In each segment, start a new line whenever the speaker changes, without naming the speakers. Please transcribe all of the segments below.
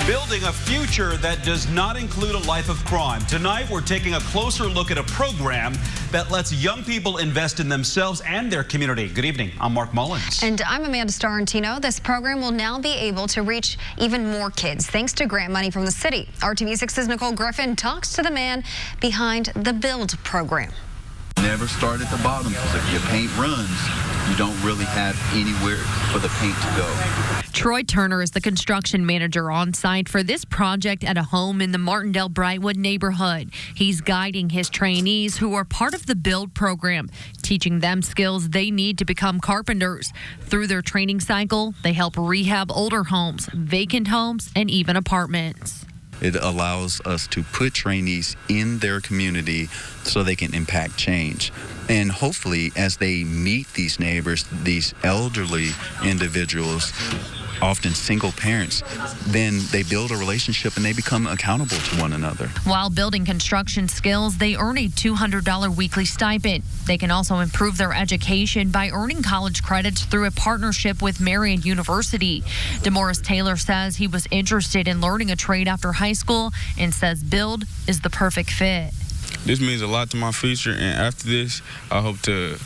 Building a future that does not include a life of crime. Tonight, we're taking a closer look at a program that lets young people invest in themselves and their community. Good evening. I'm Mark Mullins.
And I'm Amanda Starantino. This program will now be able to reach even more kids thanks to grant money from the city. RTV6's Nicole Griffin talks to the man behind the Build program.
Never start at the bottom, because if your paint runs, you don't really have anywhere for the paint to go.
Troy Turner is the construction manager on site for this project at a home in the Martindale-Brightwood neighborhood. He's guiding his trainees who are part of the Build program, teaching them skills they need to become carpenters. Through their training cycle, they help rehab older homes, vacant homes, and even apartments.
It allows us to put trainees in their community so they can impact change. And hopefully, as they meet these neighbors, these elderly individuals, often single parents, then they build a relationship and they become accountable to one another.
While building construction skills, they earn a $200 weekly stipend. They can also improve their education by earning college credits through a partnership with Marian University. DeMorris Taylor says he was interested in learning a trade after high school and says Build is the perfect fit.
This means a lot to my future, and after this, I hope to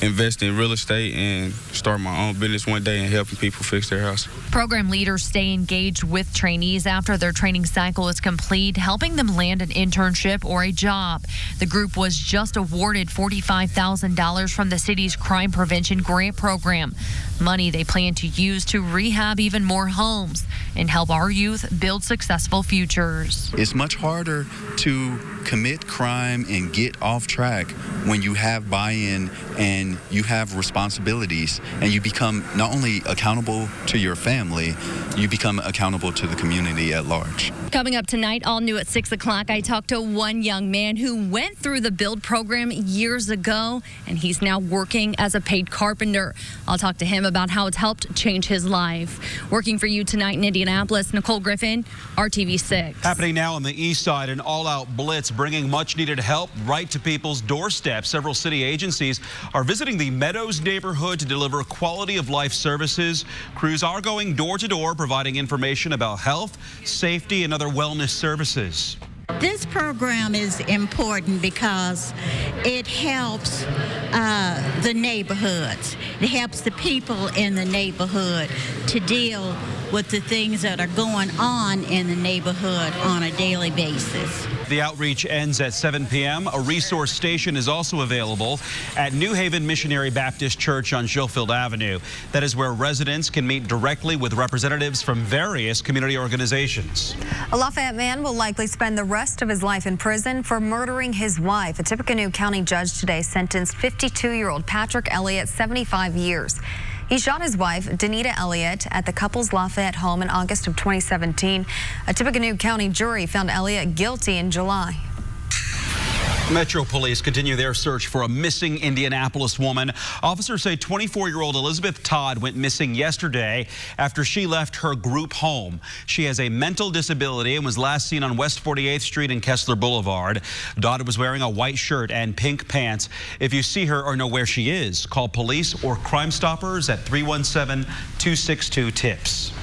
invest in real estate and start my own business one day and helping people fix their house.
Program leaders stay engaged with trainees after their training cycle is complete, helping them land an internship or a job. The group was just awarded $45,000 from the city's crime prevention grant program, money they plan to use to rehab even more homes and help our youth build successful futures.
It's much harder to commit crime and get off track when you have buy-in and you have responsibilities, and you become not only accountable to your family, you become accountable to the community at large.
Coming up tonight, all new at 6 o'clock, I talked to one young man who went through the Build program years ago, and he's now working as a paid carpenter. I'll talk to him about how it's helped change his life. Working for you tonight in Indianapolis, Nicole Griffin, RTV6.
Happening now on the east side, an all-out blitz bringing much-needed help right to people's doorsteps. Several city agencies are visiting the Meadows neighborhood to deliver quality-of-life services. Crews are going door-to-door, providing information about health, safety, and other wellness services.
This program is important because it helps the neighborhoods. It helps the people in the neighborhood to deal with the things that are going on in the neighborhood on a daily basis.
The outreach ends at 7 p.m. A resource station is also available at New Haven Missionary Baptist Church on Schofield Avenue. That is where residents can meet directly with representatives from various community organizations.
A Lafayette man will likely spend the rest of his life in prison for murdering his wife. A Tippecanoe County judge today sentenced 52-year-old Patrick Elliott 75 years. He shot his wife, Danita Elliott, at the couple's Lafayette home in August of 2017. A Tippecanoe County jury found Elliott guilty in July.
Metro Police continue their search for a missing Indianapolis woman. Officers say 24-year-old Elizabeth Todd went missing yesterday after she left her group home. She has a mental disability and was last seen on West 48th Street and Kessler Boulevard. Todd was wearing a white shirt and pink pants. If you see her or know where she is, call police or Crime Stoppers at 317-262-TIPS.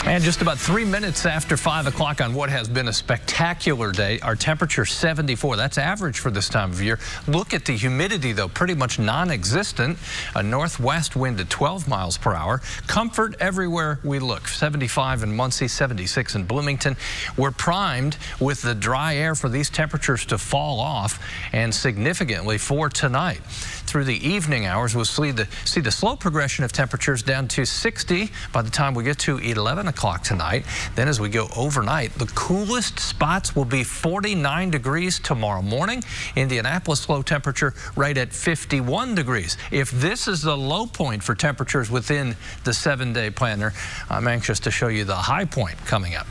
And just about 3 minutes after 5 o'clock on what has been a spectacular day, our temperature 74. That's average for this time of year. Look at the humidity, though, pretty much non-existent. A northwest wind at 12 miles per hour. Comfort everywhere we look. 75 in Muncie, 76 in Bloomington. We're primed with the dry air for these temperatures to fall off, and significantly for tonight. Through the evening hours, we'll see the slow progression of temperatures down to 60 by the time we get to 11 o'clock tonight. Then as we go overnight, the coolest spots will be 49 degrees tomorrow morning. Indianapolis low temperature right at 51 degrees. If this is the low point for temperatures within the 7-day planner, I'm anxious to show you the high point coming up.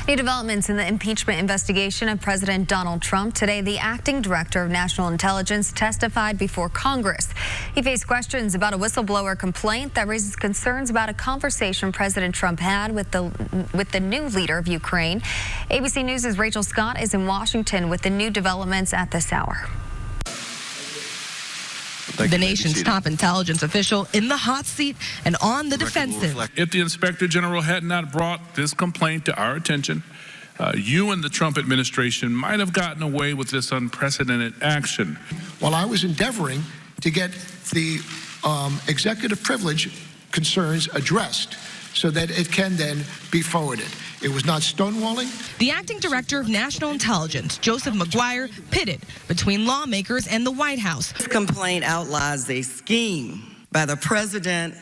New developments in the impeachment investigation of President Donald Trump. Today, the acting director of national intelligence testified before Congress. He faced questions about a whistleblower complaint that raises concerns about a conversation President Trump had with the new leader of Ukraine. ABC News' Rachel Scott is in Washington with the new developments at this hour.
The nation's top intelligence official in the hot seat and on the defensive.
If the Inspector General had not brought this complaint to our attention, you and the Trump administration might have gotten away with this unprecedented action.
While I was endeavoring to get the executive privilege concerns addressed so that it can then be forwarded. It was not stonewalling.
The acting director of national intelligence, Joseph McGuire, pitted between lawmakers and the White House.
This complaint outlines a scheme by the President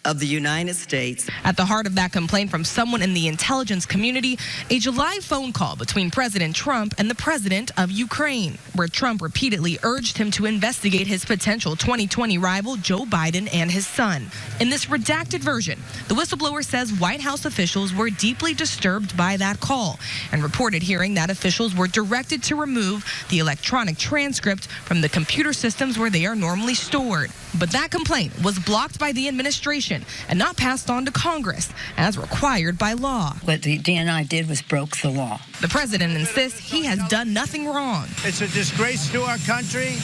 of the United States.
At the heart of that complaint from someone in the intelligence community, a July phone call between President Trump and the president of Ukraine, where Trump repeatedly urged him to investigate his potential 2020 rival Joe Biden and his son. In this redacted version, the whistleblower says White House officials were deeply disturbed by that call and reported hearing that officials were directed to remove the electronic transcript from the computer systems where they are normally stored. But that complaint was blocked by the administration and not passed on to Congress as required by law.
What the DNI did was broke the law.
The president insists he has done nothing wrong.
It's a disgrace to our country.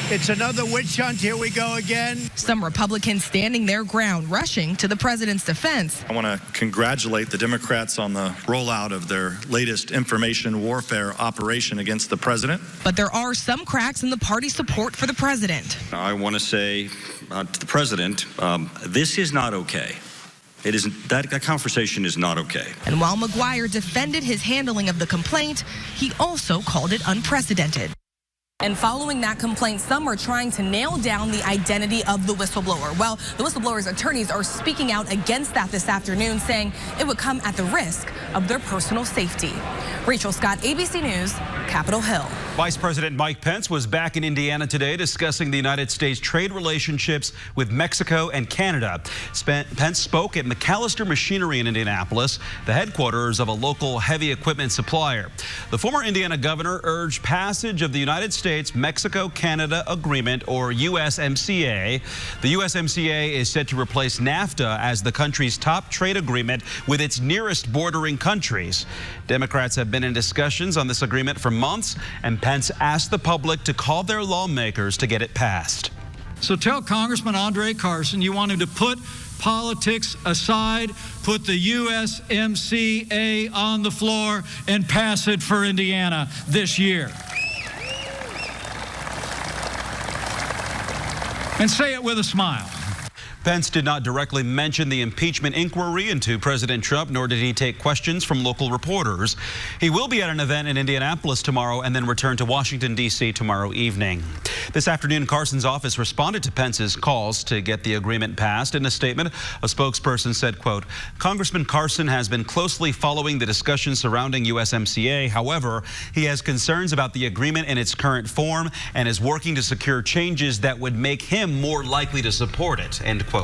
It's another witch hunt. Here we go again.
Some Republicans standing their ground, rushing to the president's defense.
I want to congratulate the Democrats on the rollout of their latest information warfare operation against the president.
But there are some cracks in the party support for the president.
I want to say to the president, this is not okay. It isn't. That conversation is not okay.
And while McGuire defended his handling of the complaint, he also called it unprecedented. And following that complaint, some are trying to nail down the identity of the whistleblower. Well, the whistleblower's attorneys are speaking out against that this afternoon, saying it would come at the risk of their personal safety. Rachel Scott, ABC News, Capitol Hill.
Vice President Mike Pence was back in Indiana today discussing the United States trade relationships with Mexico and Canada. Pence spoke at McAllister Machinery in Indianapolis, the headquarters of a local heavy equipment supplier. The former Indiana governor urged passage of the United States Mexico-Canada Agreement, or USMCA. The USMCA is set to replace NAFTA as the country's top trade agreement with its nearest bordering countries. Democrats have been in discussions on this agreement for months, and Pence asked the public to call their lawmakers to get it passed.
So tell Congressman Andre Carson you want him to put politics aside, put the USMCA on the floor, and pass it for Indiana this year. And say it with a smile.
Pence did not directly mention the impeachment inquiry into President Trump, nor did he take questions from local reporters. He will be at an event in Indianapolis tomorrow and then return to Washington, D.C. tomorrow evening. This afternoon, Carson's office responded to Pence's calls to get the agreement passed. In a statement, a spokesperson said, quote, Congressman Carson has been closely following the discussions surrounding USMCA. However, he has concerns about the agreement in its current form and is working to secure changes that would make him more likely to support it, end quote.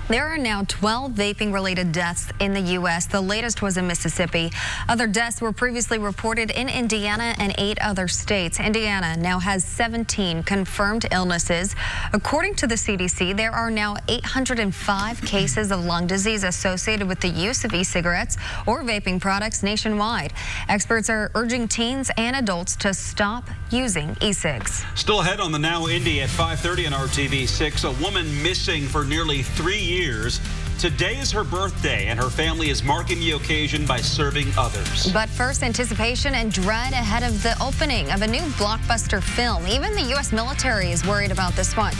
There are now 12 vaping-related deaths in the U.S. The latest was in Mississippi. Other deaths were previously reported in Indiana and 8 other states. Indiana now has 17 confirmed illnesses. According to the CDC, there are now 805 cases of lung disease associated with the use of e-cigarettes or vaping products nationwide. Experts are urging teens and adults to stop using e-cigs.
Still ahead on the Now Indy at 5:30 on RTV6, a woman missing for nearly 3 years. Today is her birthday, and her family is marking the occasion by serving others.
But first, anticipation and dread ahead of the opening of a new blockbuster film. Even the U.S. military is worried about this one.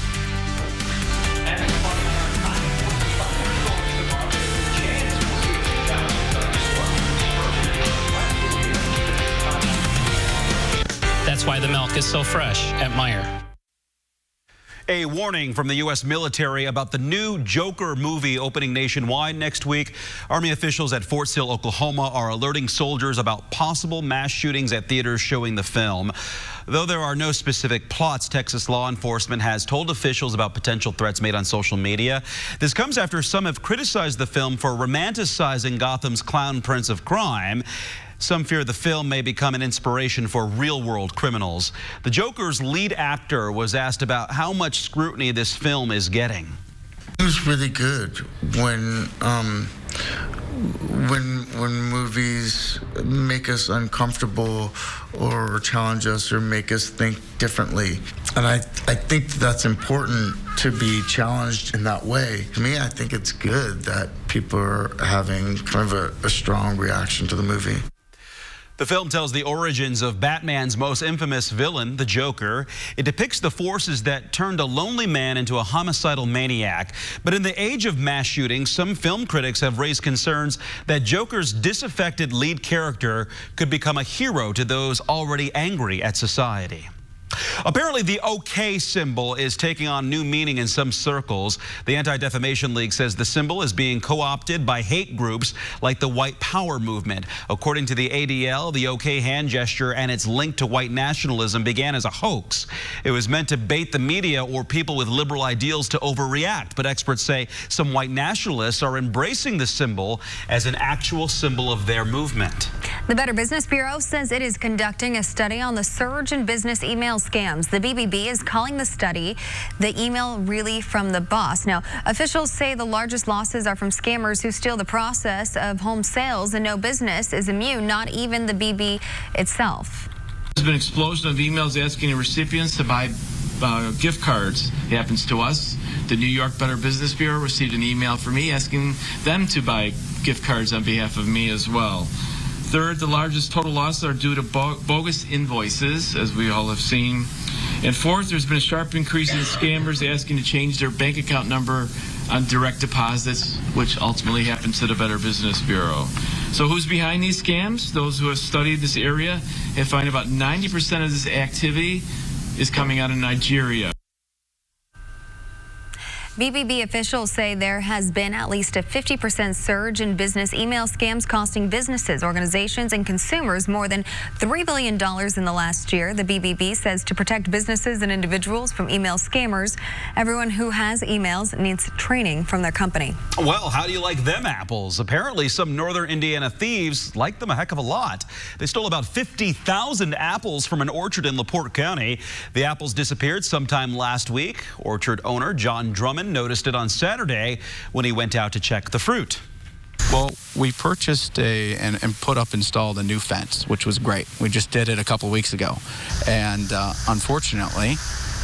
That's why the milk is so fresh at Meijer.
A warning from the U.S. military about the new Joker movie opening nationwide next week. Army officials at Fort Sill, Oklahoma are alerting soldiers about possible mass shootings at theaters showing the film. Though there are no specific plots, Texas law enforcement has told officials about potential threats made on social media. This comes after some have criticized the film for romanticizing Gotham's clown prince of crime. Some fear the film may become an inspiration for real-world criminals. The Joker's lead actor was asked about how much scrutiny this film is getting.
It was really good when movies make us uncomfortable or challenge us or make us think differently. And I think that's important to be challenged in that way. To me, I think it's good that people are having kind of a strong reaction to the movie.
The film tells the origins of Batman's most infamous villain, the Joker. It depicts the forces that turned a lonely man into a homicidal maniac. But in the age of mass shootings, some film critics have raised concerns that Joker's disaffected lead character could become a hero to those already angry at society. Apparently, the OK symbol is taking on new meaning in some circles. The Anti-Defamation League says the symbol is being co-opted by hate groups like the White Power movement. According to the ADL, the OK hand gesture and its link to white nationalism began as a hoax. It was meant to bait the media or people with liberal ideals to overreact. But experts say some white nationalists are embracing the symbol as an actual symbol of their movement.
The Better Business Bureau says it is conducting a study on the surge in business email scams. The BBB is calling the study the email really from the boss. Now, officials say the largest losses are from scammers who steal the process of home sales, and no business is immune, not even the BB itself.
There's been an explosion of emails asking the recipients to buy gift cards. It happens to us. The New York Better Business Bureau received an email from me asking them to buy gift cards on behalf of me as well. Third, the largest total losses are due to bogus invoices, as we all have seen. And fourth, there's been a sharp increase in scammers asking to change their bank account number on direct deposits, which ultimately happens to the Better Business Bureau. So who's behind these scams? Those who have studied this area have found about 90% of this activity is coming out of Nigeria.
BBB officials say there has been at least a 50% surge in business email scams, costing businesses, organizations, and consumers more than $3 billion in the last year. The BBB says to protect businesses and individuals from email scammers, everyone who has emails needs training from their company.
Well, how do you like them apples? Apparently, some northern Indiana thieves like them a heck of a lot. They stole about 50,000 apples from an orchard in LaPorte County. The apples disappeared sometime last week. Orchard owner John Drummond noticed it on Saturday when he went out to check the fruit.
Well, we purchased and installed a new fence, which was great. We just did it a couple weeks ago. And unfortunately,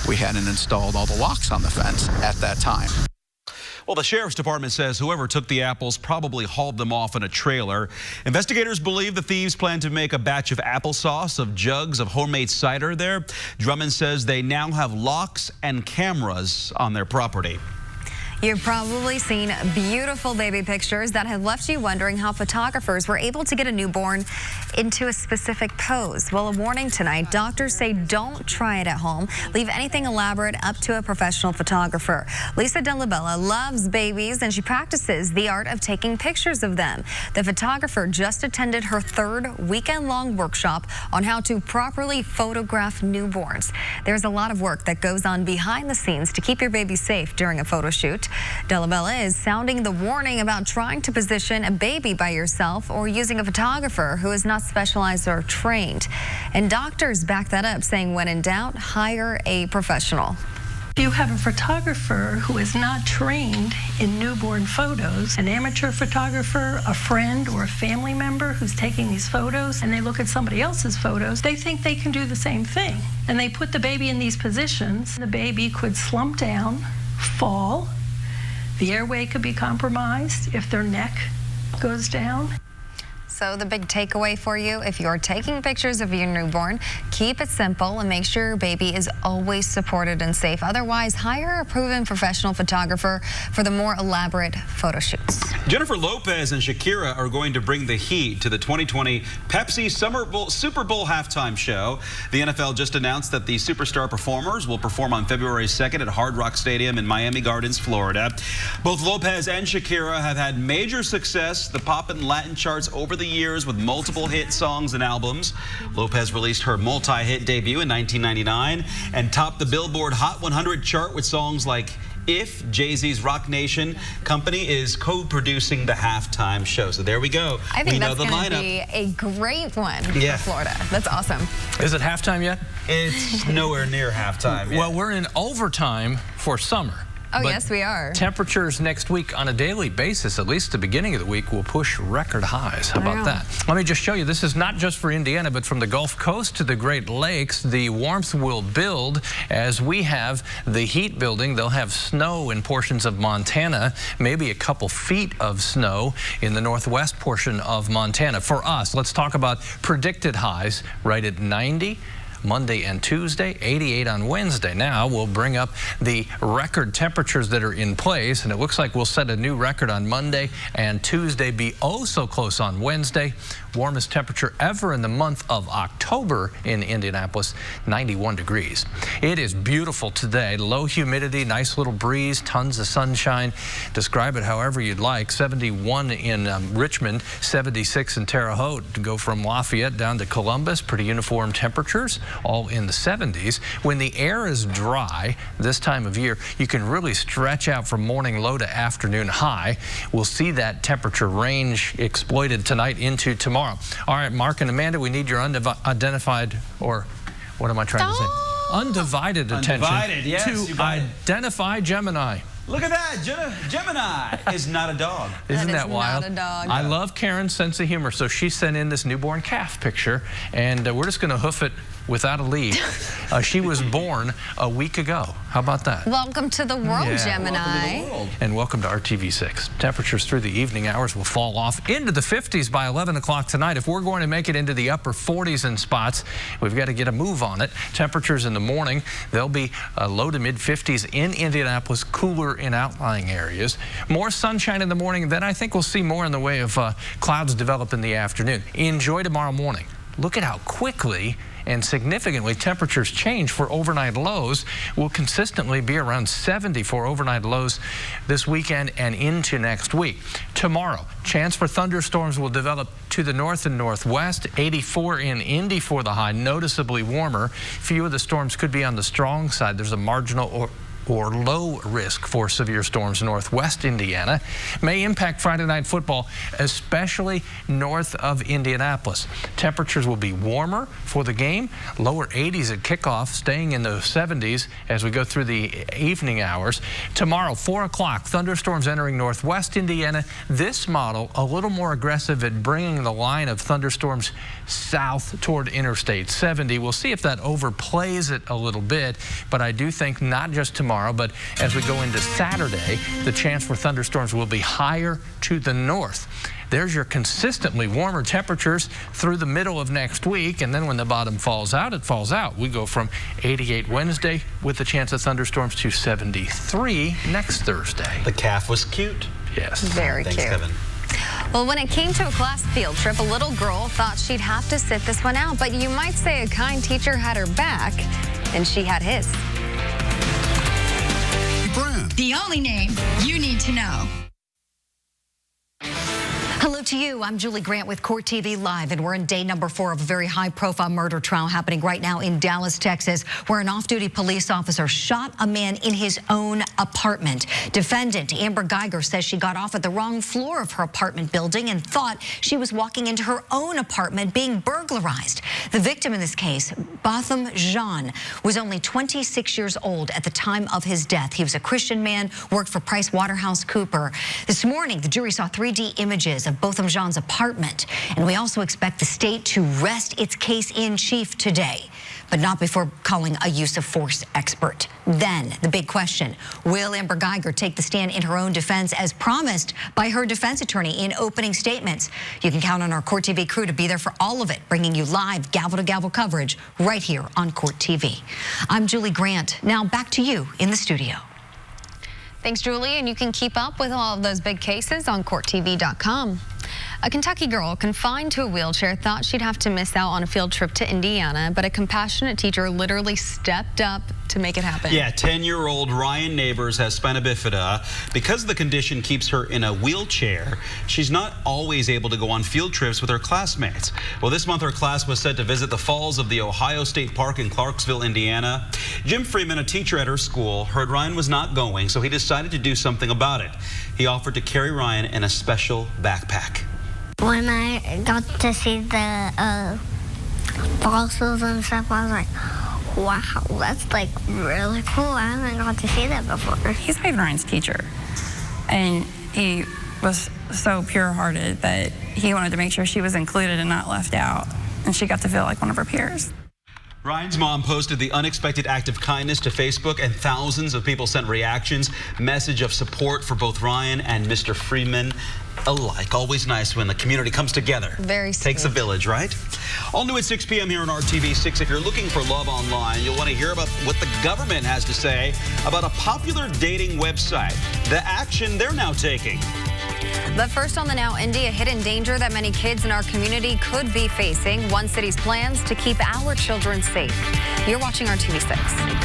we hadn't installed all the locks on the fence at that time.
Well, the sheriff's department says whoever took the apples probably hauled them off in a trailer. Investigators believe the thieves plan to make a batch of applesauce of jugs of homemade cider there. Drummond says they now have locks and cameras on their property.
You've probably seen beautiful baby pictures that have left you wondering how photographers were able to get a newborn into a specific pose. Well, a warning tonight. Doctors say don't try it at home. Leave anything elaborate up to a professional photographer. Lisa Delabella loves babies, and she practices the art of taking pictures of them. The photographer just attended her third weekend-long workshop on how to properly photograph newborns. There's a lot of work that goes on behind the scenes to keep your baby safe during a photo shoot. Delabella is sounding the warning about trying to position a baby by yourself or using a photographer who is not specialized or trained. And doctors back that up, saying when in doubt, hire a professional.
If you have a photographer who is not trained in newborn photos, an amateur photographer, a friend or a family member who's taking these photos, and they look at somebody else's photos, they think they can do the same thing. And they put the baby in these positions. The baby could slump down, fall. The airway could be compromised if their neck goes down.
So the big takeaway for you, if you're taking pictures of your newborn, keep it simple and make sure your baby is always supported and safe. Otherwise, hire a proven professional photographer for the more elaborate photo shoots.
Jennifer Lopez and Shakira are going to bring the heat to the 2020 Pepsi Super Bowl halftime show. The NFL just announced that the superstar performers will perform on February 2nd at Hard Rock Stadium in Miami Gardens, Florida. Both Lopez and Shakira have had major success, the pop and Latin charts over the years with multiple hit songs and albums. Lopez released her multi-hit debut in 1999 and topped the Billboard Hot 100 chart with songs like If. Jay-Z's Rock Nation company is co-producing the halftime show. So there we go.
I think that's going to be a great one for Florida. That's awesome.
Is it halftime yet?
It's nowhere near halftime yet.
Well, we're in overtime for summer.
Oh,
but
yes, we are.
Temperatures next week on a daily basis, at least the beginning of the week, will push record highs. How about that? Let me just show you. This is not just for Indiana, but from the Gulf Coast to the Great Lakes, the warmth will build as we have the heat building. They'll have snow in portions of Montana, maybe a couple feet of snow in the northwest portion of Montana. For us, let's talk about predicted highs right at 90. Monday and Tuesday, 88 on Wednesday. Now we'll bring up the record temperatures that are in place, and it looks like we'll set a new record on Monday and Tuesday, be oh so close on Wednesday. Warmest temperature ever in the month of October in Indianapolis, 91 degrees. It is beautiful today. Low humidity, nice little breeze, tons of sunshine. Describe it however you'd like. 71 in Richmond, 76 in Terre Haute. To go from Lafayette down to Columbus, pretty uniform temperatures, all in the 70s. When the air is dry this time of year, you can really stretch out from morning low to afternoon high. We'll see that temperature range exploited tonight into tomorrow. All right, Mark and Amanda, we need your unidentified, or what am I trying to say? Undivided attention
yes,
to identify Gemini.
Look at that. Gemini is not a dog.
Isn't that wild?
Not a dog.
I love Karen's sense of humor. So she sent in this newborn calf picture, and we're just going to hoof it without a lead. She was born a week ago. How about that?
Welcome to the world, Gemini.
Welcome to the world.
And welcome to RTV6. Temperatures through the evening hours will fall off into the 50s by 11 o'clock tonight. If we're going to make it into the upper 40s in spots, we've got to get a move on it. Temperatures in the morning, they'll be low to mid 50s in Indianapolis, cooler in outlying areas. More sunshine in the morning, then I think we'll see more in the way of clouds develop in the afternoon. Enjoy tomorrow morning. Look at how quickly and significantly temperatures change for overnight lows. Will consistently be around 70 for overnight lows this weekend and into next week. Tomorrow, chance for thunderstorms will develop to the north and northwest. 84 in Indy for the high, noticeably warmer. Few of the storms could be on the strong side. There's a marginal or low risk for severe storms northwest Indiana. May impact Friday night football, especially north of Indianapolis. Temperatures will be warmer for the game, lower 80s at kickoff, staying in the 70s as we go through the evening hours. Tomorrow, 4 o'clock, thunderstorms entering northwest Indiana. This model a little more aggressive at bringing the line of thunderstorms south toward Interstate 70. We'll see if that overplays it a little bit, but I do think not just tomorrow, but as we go into Saturday, the chance for thunderstorms will be higher to the north. There's your consistently warmer temperatures through the middle of next week, and then when the bottom falls out, it falls out. We go from 88 Wednesday with the chance of thunderstorms to 73 next Thursday.
The calf was cute.
Yes.
Very
Thanks,
cute.
Kevin.
Well, when it came to a class field trip, a little girl thought she'd have to sit this one out, but you might say a kind teacher had her back, and she had his.
The only name you need to know.
Hello to you. I'm Julie Grant with Court TV Live, and we're in day number 4 of a very high-profile murder trial happening right now in Dallas, Texas, where an off-duty police officer shot a man in his own apartment. Defendant Amber Geiger says she got off at the wrong floor of her apartment building and thought she was walking into her own apartment being burglarized. The victim in this case, Botham Jean, was only 26 years old at the time of his death. He was a Christian man, worked for PricewaterhouseCoopers. This morning, the jury saw 3D images of Botham Jean's apartment, and we also expect the state to rest its case in chief today, but not before calling a use of force expert. Then the big question, will Amber Geiger take the stand in her own defense as promised by her defense attorney in opening statements? You can count on our Court TV crew to be there for all of it, bringing you live gavel-to-gavel coverage right here on Court TV. I'm Julie Grant. Now back to you in the studio.
Thanks, Julie, and you can keep up with all of those big cases on CourtTV.com. A Kentucky girl confined to a wheelchair thought she'd have to miss out on a field trip to Indiana, but a compassionate teacher literally stepped up to make it happen.
Yeah, 10-year-old Ryan Neighbors has spina bifida. Because the condition keeps her in a wheelchair, she's not always able to go on field trips with her classmates. Well, this month her class was set to visit the falls of the Ohio State Park in Clarksville, Indiana. Jim Freeman, a teacher at her school, heard Ryan was not going, so he decided to do something about it. He offered to carry Ryan in a special backpack.
When I got to see the fossils and stuff, I was like,
wow, that's like really cool. I haven't got to see that before.
He's my Ryan's teacher, and he was so pure-hearted that he wanted to make sure she was included and not left out, and she got to feel like one of her peers.
Ryan's mom posted the unexpected act of kindness to Facebook, and thousands of people sent reactions, message of support for both Ryan and Mr. Freeman alike. Always nice when the community comes together.
Very sweet.
Takes a village, right? All new at 6 p.m. here on RTV6. If you're looking for love online, you'll want to hear about what the government has to say about a popular dating website, the action they're now taking.
But first on the Now, Indy, a hidden danger that many kids in our community could be facing. One city's plans to keep our children safe. You're watching RTV6.